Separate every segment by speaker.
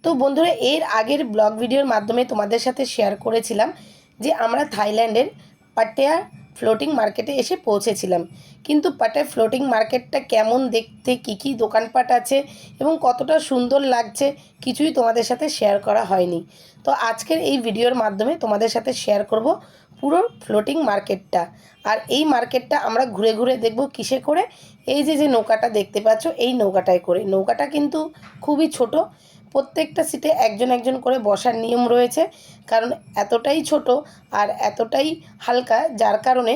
Speaker 1: তো বন্ধুরা, এর আগের ব্লগ ভিডিওর মাধ্যমে তোমাদের সাথে শেয়ার করেছিলাম যে আমরা থাইল্যান্ডের পাটায়া ফ্লোটিং মার্কেটে এসে পৌঁছেছিলাম। কিন্তু পাটায়া ফ্লোটিং মার্কেটটা কেমন দেখতে, কী কী দোকানপাট আছে এবং কতটা সুন্দর লাগছে কিছুই তোমাদের সাথে শেয়ার করা হয়নি। তো আজকের এই ভিডিওর মাধ্যমে তোমাদের সাথে শেয়ার করব পুরো ফ্লোটিং মার্কেটটা। আর এই মার্কেটটা আমরা ঘুরে ঘুরে দেখব কিসে করে। এই যে নৌকাটা দেখতে পাচ্ছ, এই নৌকাটায় করে। নৌকাটা কিন্তু খুবই ছোট, প্রত্যেকটা সিটে একজন একজন করে বসার নিয়ম রয়েছে, কারণ এতটাই ছোট আর এতটাই হালকা, যার কারণে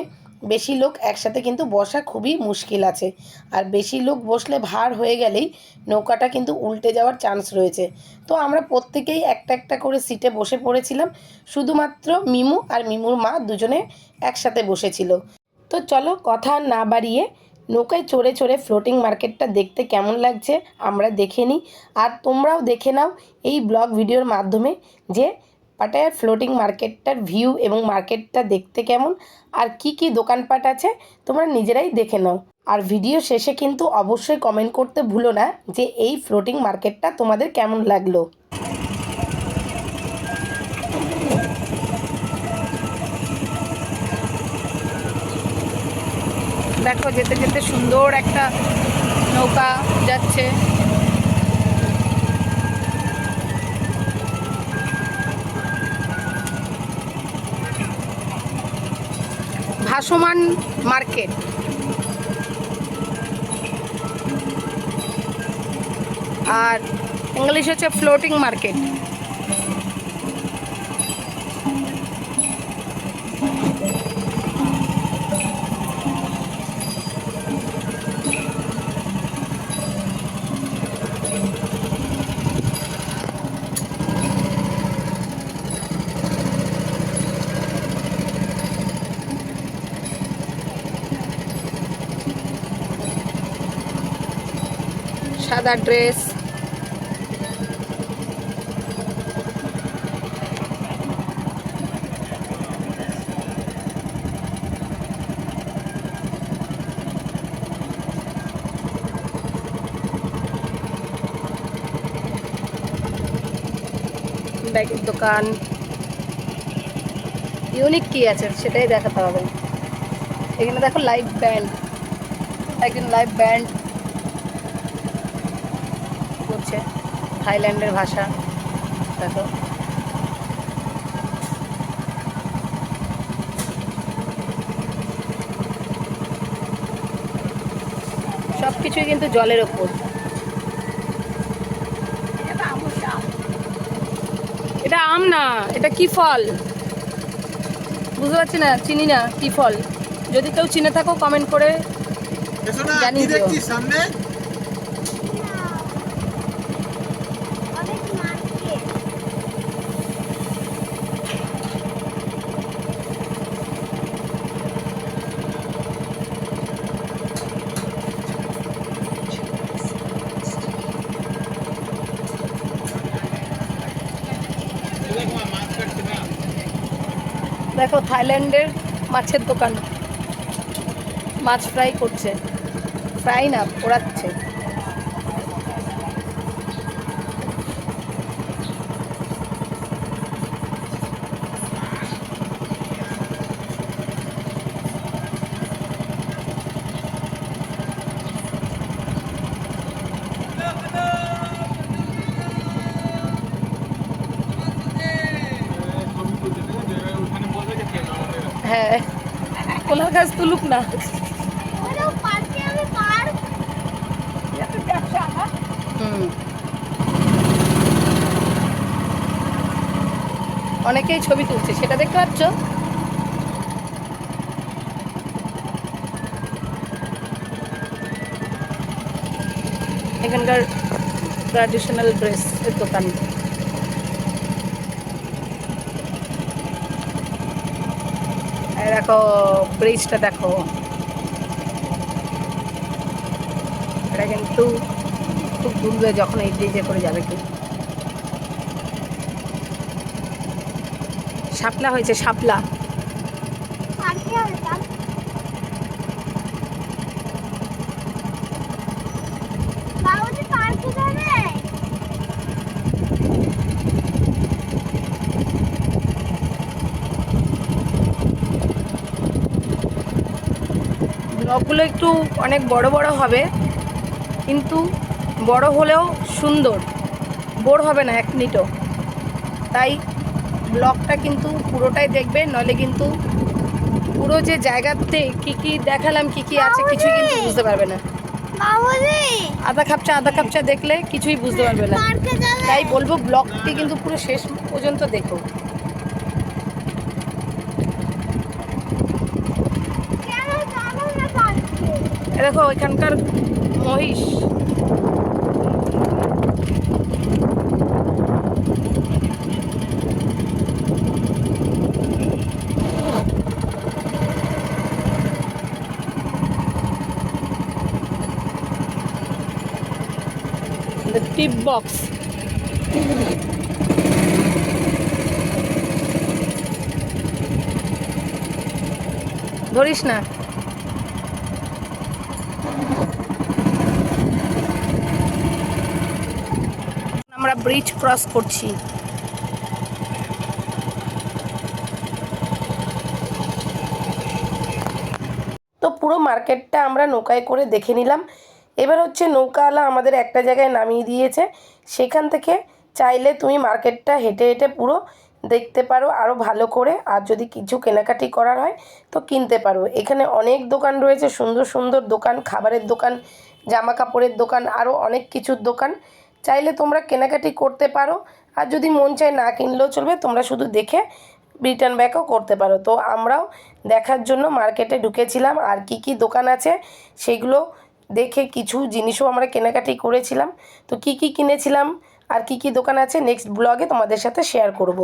Speaker 1: বেশি লোক একসাথে কিন্তু বসা খুবই মুশকিল আছে। আর বেশি লোক বসলে ভার হয়ে গেলেই নৌকাটা কিন্তু উল্টে যাওয়ার চান্স রয়েছে। তো আমরা প্রত্যেকেই একটা একটা করে সিটে বসে পড়েছিলাম, শুধুমাত্র মিমু আর মিমুর মা দুজনে একসাথে বসেছিল। তো চলো কথা না বাড়িয়ে নৌকায় চড়ে চড়ে ফ্লোটিং মার্কেটটা দেখতে কেমন লাগছে আমরা দেখে নিই। আর তোমরাও দেখে নাও এই ব্লগ ভিডিওর মাধ্যমে যে পাটায়ার ফ্লোটিং মার্কেটটার ভিউ এবং মার্কেটটা দেখতে কেমন আর কি কি দোকানপাট আছে তোমরা নিজেরাই দেখে নাও। আর ভিডিও শেষে কিন্তু অবশ্যই কমেন্ট করতে ভুলো না যে এই ফ্লোটিং মার্কেটটা তোমাদের কেমন লাগলো। দেখো যেতে যেতে সুন্দর একটা নৌকা যাচ্ছে। ভাসমান মার্কেট। আর ইংলিশ হচ্ছে ফ্লোটিং মার্কেট। সাদা ড্রেস, ব্যাগের দোকান, ইউনিক কি আছে সেটাই দেখাতে হবে। এখানে দেখো লাইভ ব্যান্ড, একজন লাইভ ব্যান্ড করছে থাইল্যান্ডের ভাষা। দেখো সব কিছুই কিন্তু জলের ওপর। এটা আম না, এটা কি ফল বুঝতে পারছি না, চিনি না কি ফল। যদি কেউ চিনে থাকো কমেন্ট করে জানিয়ে দিও। দেখো থাইল্যান্ডের মাছের দোকান, মাছ ফ্রাই করছে, ফ্রাই না পোড়াচ্ছে। হ্যাঁ, কলার গাছ তুলুক না। অনেকেই ছবি তুলছে, সেটা দেখতে পাচ্ছ। এখানকার ট্র্যাডিশনাল ড্রেসের দোকান। দেখো ব্রিজটা, দেখো এটা কিন্তু খুব দূরে যখন এই ব্রিজে করে যাবে। কি শাপলা হয়েছে, শাপলা। ব্লগগুলো একটু অনেক বড় বড় হবে, কিন্তু বড় হলেও সুন্দর, বোর হবে না এক মিনিটও। তাই ব্লগটা কিন্তু পুরোটাই দেখবে, নইলে কিন্তু পুরো যে জায়গাতে কি কি দেখালাম, কি কি আছে কিছুই কিন্তু বুঝতে পারবে না। আধা খাপচা দেখলে কিছুই বুঝতে পারবে না। তাই বলবো ব্লগটি কিন্তু পুরো শেষ পর্যন্ত দেখো। দেখো ওইখানকার মহিষ, টিপ বক্স। ধরিস না। আমরা ব্রিজ ক্রস করছি। তো পুরো মার্কেটটা আমরা নৌকায় করে দেখে নিলাম। এবার হচ্ছে নৌকাওয়ালা আমাদের একটা জায়গায় নামিয়ে দিয়েছে, সেখান থেকে চাইলে তুমি মার্কেটটা হেঁটে হেঁটে পুরো দেখতে পারো আরও ভালো করে। আর যদি কিছু কেনাকাটি করার হয় তো কিনতে পারো। এখানে অনেক দোকান রয়েছে, সুন্দর সুন্দর দোকান, খাবারের দোকান, জামা কাপড়ের দোকান, আরও অনেক কিছুর দোকান। চাইলে তোমরা কেনাকাটি করতে পারো, আর যদি মন চায় না কিনলেও চলবে, তোমরা শুধু দেখে রিটার্ন ব্যাকও করতে পারো। তো আমরাও দেখার জন্য মার্কেটে ঢুকেছিলাম, আর কি কি দোকান আছে সেগুলো দেখে কিছু জিনিসও আমরা কেনাকাটি করেছিলাম। তো কি কি কিনেছিলাম আর কি কি দোকান আছে নেক্সট ব্লগে তোমাদের সাথে শেয়ার করব।